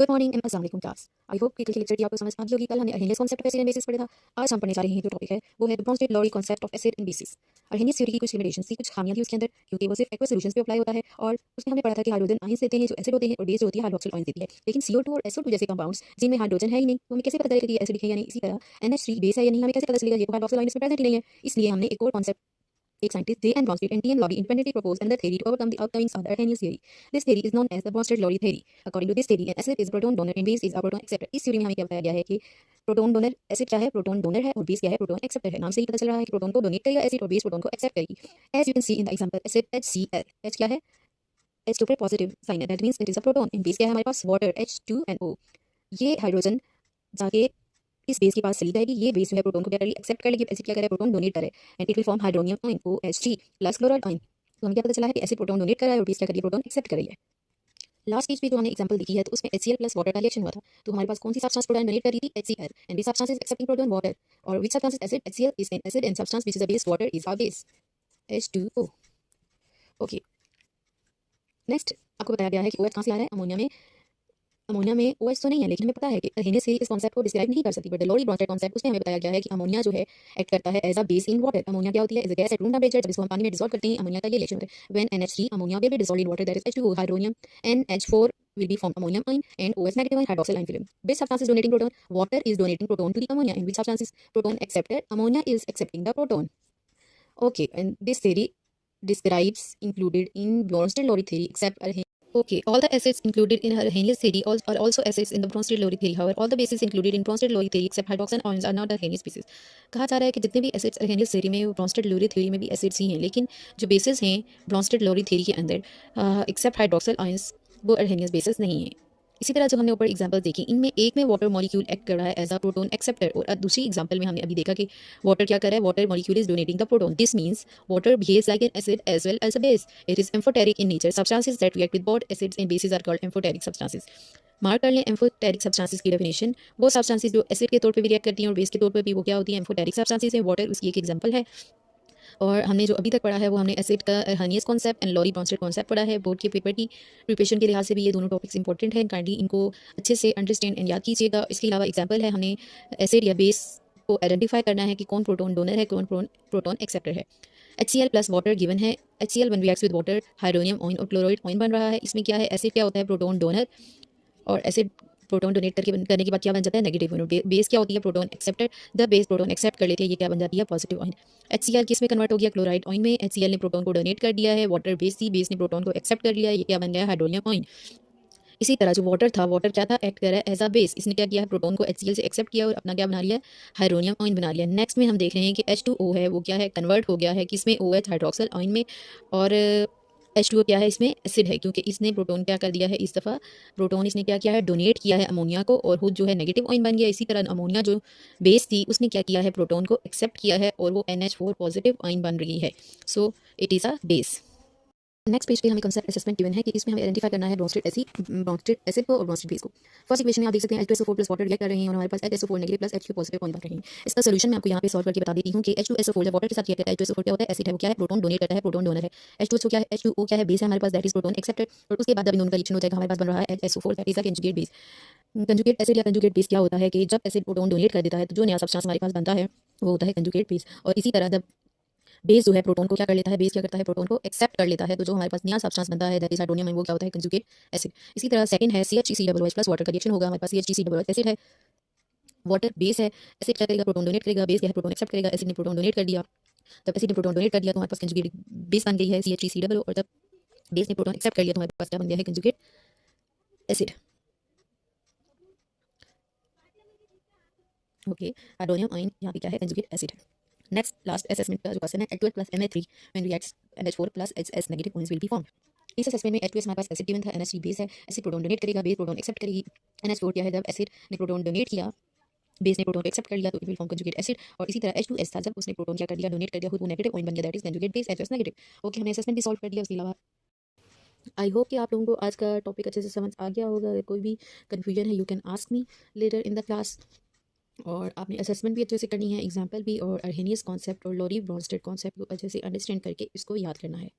Good morning and अस्सलाम वालेकुम class. I hope कि कल के लेक्चर की आपको समझ आ गई होगी। कल हमने Arrhenius concept of acid and bases पढ़ा था। आज हम पढ़ने जा रहे हैं जो टॉपिक है वो है the Bronsted Lowry concept of acid and bases. Arrhenius theory की कुछ लिमिटेशंस थी, कुछ खामियां थी उसके अंदर, क्योंकि वो सिर्फ एक्वस सॉल्यूशंस पे अप्लाई होता है। और उसमें हमने पढ़ा था कि हाइड्रोजन आयंस देते हैं जो एसिड होते हैं और बेस जो होती है हाइड्रोक्सिल आयंस देती है। लेकिन CO2 और SO2 जैसे कंपाउंड्स जिनमें हाइड्रोजन है ही नहीं, तो हमें कैसे पता चलेगा कि ये एसिड है या नहीं? इसी तरह NH3 बेस है या नहीं, हमें कैसे पता चलेगा? ये तो हाइड्रोक्सिल आयंस में प्रेजेंट ही नहीं है। इसलिए हमने एक और कॉन्सेप्ट, एक scientist, J. N. Bronsted and T. M. Lowry independently proposed another theory to overcome the outcomings of the Arrhenius theory. This theory is known as the Bronsted-Lowry theory. According to this theory, an acid is proton donor and base is a proton acceptor. इस theory में हमें क्या बताया गया है कि proton donor acid क्या है, प्रोटॉन डोनर है, और बेस क्या है, प्रोटॉन एक्सेप्टर है। नाम से ही पता चल रहा है कि प्रोटॉन को डोनेट करेगा एसिड और बेस प्रोटॉन को एक्सेप्ट करेगी। As you can see in the example acid HCl, H क्या है, H के ऊपर पॉजिटिव साइन है, that means it is a proton. And base क्या है हमारे पास, वाटर H2NO। ये हाइड्रोजन जाके इस बेस के पास चली जाएगी, ये बेस जो है प्रोटॉन को क्या करेगी, एक्सेप्ट कर लेगी। एसिड क्या करे, प्रोटॉन डोनेट करे, and it will form hydronium ion OH3 plus chloride ion. तो हमें क्या पता चला है कि एसिड प्रोटॉन डोनेट कर रहा है और बेस क्या कर रही है, प्रोटॉन एक्सेप्ट कर रही है। लास्ट स्टेज पे जो हमने एग्जांपल देखी है तो उसमें HCl प्लस वाटर का रिएक्शन हुआ था। तो हमारे पास कौन सी सब्सटेंस प्रोटॉन डोनेट कर रही थी, HCl, and this substance is accepting proton water. और which substance is acid, HCl is an acid and substance which is a base, water is a base, H2O। Okay, next आपको बताया गया है कि OH कहाँ से आ रहा है, अमोनिया में OH तो नहीं है, लेकिन हमें पता है कि अर्हेनियस इस कॉन्सेप्ट को डिस्क्राइब नहीं कर सकती। But the Lowry Bronsted concept, उसमें हमें बताया गया है कि अमोनिया जो है एक्ट करता है as a base in water. Ammonia क्या होती है, is a gas at room temperature. जब इसको हम पानी में डिसॉल्व करते हैं, अमोनिया का ये रिएक्शन होता है। When NH3 ammonia will be dissolved in water, that is H2O hydronium, NH4 will be formed ammonium ion and OH negative ion hydroxyl ion film. Which substance is donating proton? Water is donating proton to the ammonia. And which substance is proton acceptor? Ammonia is accepting the proton. Okay, and this theory describes included in Bronsted-Lowry theory except arrhenius. Okay, all the acids included in Arrhenius theory are also acids in the Bronsted-Lowry theory. However, all the bases included in Bronsted-Lowry theory except hydroxyl ions are not Arrhenius bases. कहा जा रहा है कि जितने भी acids Arrhenius theory में, वो Bronsted-Lowry theory में भी एसिड्स ही हैं, लेकिन जो बेसिस हैं Bronsted-Lowry theory के अंदर एक्सेप्ट हाइड्रोक्सिल आयंस, वो Arrhenius bases नहीं है। इसी तरह जो हमने ऊपर एग्जांपल देखी, इनमें एक में वाटर मॉलिक्यूल एक्ट कर रहा है एज अ प्रोटोन एक्सेप्टर, और दूसरी एग्जांपल में हमने अभी देखा कि वाटर क्या कर रहा है, water molecule is donating the proton. This means water behaves like an acid as well as a base. It is amphoteric in nature. Substances that react with both acids and bases are called amphoteric substances. Mark कर लें amphoteric substances की definition, वो substances जो acid के तौर पे भी react करती हैं और बेस के तौर पे भी, वो क्या होती हैं, एम्फोटेरिक सब्सटेंसेस हैं। वाटर उसकी एक एग्जांपल है। और हमने जो अभी तक पढ़ा है वो हमने एसिड का Arrhenius concept and Lowry Bronsted concept पढ़ा है। बोर्ड के पेपर की प्रिपरेशन के लिहाज से भी ये दोनों टॉपिक्स इंपॉर्टेंट हैं। काइंडली इनको अच्छे से अंडरस्टैंड एंड याद कीजिएगा। इसके अलावा एग्जाम्पल है, हमने एसिड या बेस को आइडेंटिफाई करना है कि कौन प्रोटोन डोनर है, कौन प्रोटोन एक्सेप्टर है। HCl प्लस वाटर गिवन है। HCl one reacts with water, hydronium Eoin और क्लोराइड ऑइन बन रहा है। इसमें क्या है, एसिड क्या होता है, प्रोटोन डोनर, और एसिड प्रोटॉन डोनेट करने के बाद क्या बन जाता है, नेगेटिव आयन। बेस क्या होती है, proton acceptor. The base proton accept कर लेती है, ये क्या बन जाती है, पॉजिटिव आयन। HCl किस में कन्वर्ट हो गया, क्लोराइड आयन में। HCl ने प्रोटॉन को डोनेट कर दिया है, वाटर बेस थी, बेस ने प्रोटॉन को एक्सेप्ट कर लिया, ये क्या बन गया, हाइड्रोनियम आयन। इसी तरह जो वाटर था, वाटर क्या था, एक्ट कर रहा है एज अ बेस। इसने क्या किया है, प्रोटॉन को HCl से एक्सेप्ट किया और अपना क्या बना लिया, हाइड्रोनियम आयन बना लिया। नेक्स्ट में हम देख रहे हैं कि H2O है, वो क्या है, कन्वर्ट हो गया है किसमें, OH हाइड्रोक्सिल आयन में। और H2O क्या है, इसमें एसिड है, क्योंकि इसने प्रोटॉन क्या कर दिया है, इस दफ़ा प्रोटॉन इसने क्या किया है, डोनेट किया है अमोनिया को, और खुद जो है नेगेटिव आयन बन गया। इसी तरह अमोनिया जो बेस थी, उसने क्या किया है, प्रोटॉन को एक्सेप्ट किया है, और वो NH4 पॉजिटिव आयन बन रही है। So it is a base. Next page पे हमें कंसेप्ट असेसमेंट गिवन है कि इसमें हमें आइडेंटिफाई करना है ब्रॉन्स्टेड एसिड को और ब्रॉन्स्टेड बेस को। फर्स्ट इक्वेशन में आप देख सकते हैं H2SO4 प्लस वाटर रिएक्ट कर रहे हैं और हमारे पास HSO4 negative plus H2 positive point बन रहे हैं। इसका सोल्यूशन मैं आपको यहाँ पे सॉल्व करके बता देती हूँ कि H2SO4 जब वाटर के साथ रिएक्ट करता है, H2SO4 क्या होता है, एसिड है, वो क्या है, प्रोटॉन डोनेट करता है, प्रोटॉन डोनर है। H2SO क्या है, H2O क्या है, बेस है हमारे पास, दैट इज प्रोटॉन एक्सेप्टेड। और उसके बाद जब इन दोनों का रिएक्शन हो जाएगा, हमारे पास बन रहा है HSO4, that is a conjugate base. Conjugate acid या कंजुगेट बेस क्या होता है कि जब एसिड प्रोटॉन डोनेट कर देता है, तो जो नया सब्सटेंस हमारे पास बनता है वो होता है कंजुगेट बेस। और इसी तरह जब बेस जो है प्रोटॉन को क्या कर लेता है, बेस क्या करता है, प्रोटॉन को एक्सेप्ट कर लेता है, तो जो हमारे पास नया सब्सटेंस बनता है, दैट इज हाइड्रोनियम, वो क्या होता है, कंजुगेट एसिड। इसी तरह सेकंड है CH3COOH प्लस वाटर का रिएक्शन होगा। हमारे पास CH3COOH एसिड है, वाटर बेस है, एसिड क्या करेगा, प्रोटॉन डोनेट करेगा, बेस क्या है, प्रोटॉन एक्सेप्ट करेगा। एसिड ने प्रोटॉन डोनेट कर दिया, जब एसिड ने प्रोटॉन डोनेट कर दिया तो हमारे पास कंजुगेट बेस बन गई है CH3COO, और जब बेस ने प्रोटॉन एक्सेप्ट कर लिया तो हमारे पास क्या बन गया है, conjugate acid. Okay, hydronium ion यहाँ पे क्या है, कंजुगेट एसिड है। नेक्स्ट लास्ट असेसमेंट का जो क्वेश्चन है, H2S plus Na3 when reacts NH4 plus HS negative ions will be formed. इस असेसमेंट में H2S हमारे पास एसिड गिवन था, NH3 बेस है, एसिड प्रोटॉन डोनेट करेगा, बेस प्रोटॉन एक्सेप्ट करेगी। NH4 क्या है, जब एसिड ने प्रोटॉन डोनेट किया, बेस ने प्रोटॉन को एक्सेप्ट कर लिया, तो it will form conjugate acid. और इसी तरह H2S था, जब उसने प्रोटॉन क्या कर दिया, डोनेट कर दिया, खुद वो नेगेटिव आयन बन गया, that is conjugate base HS negative. Okay, हमने असेसमेंट भी सॉल्व कर दिया। उसके अलावा आई होप कि आप लोगों को आज का टॉपिक अच्छे से समझ आ गया होगा। अगर कोई भी कन्फ्यूजन है, you can ask me later in the class. और आपने असेसमेंट भी अच्छे से करनी है, एग्जाम्पल भी, और अर्हेनियस कॉन्सेप्ट और लॉरी ब्रॉन्स्टेड कॉन्सेप्ट को अच्छे से अंडरस्टैंड करके इसको याद करना है।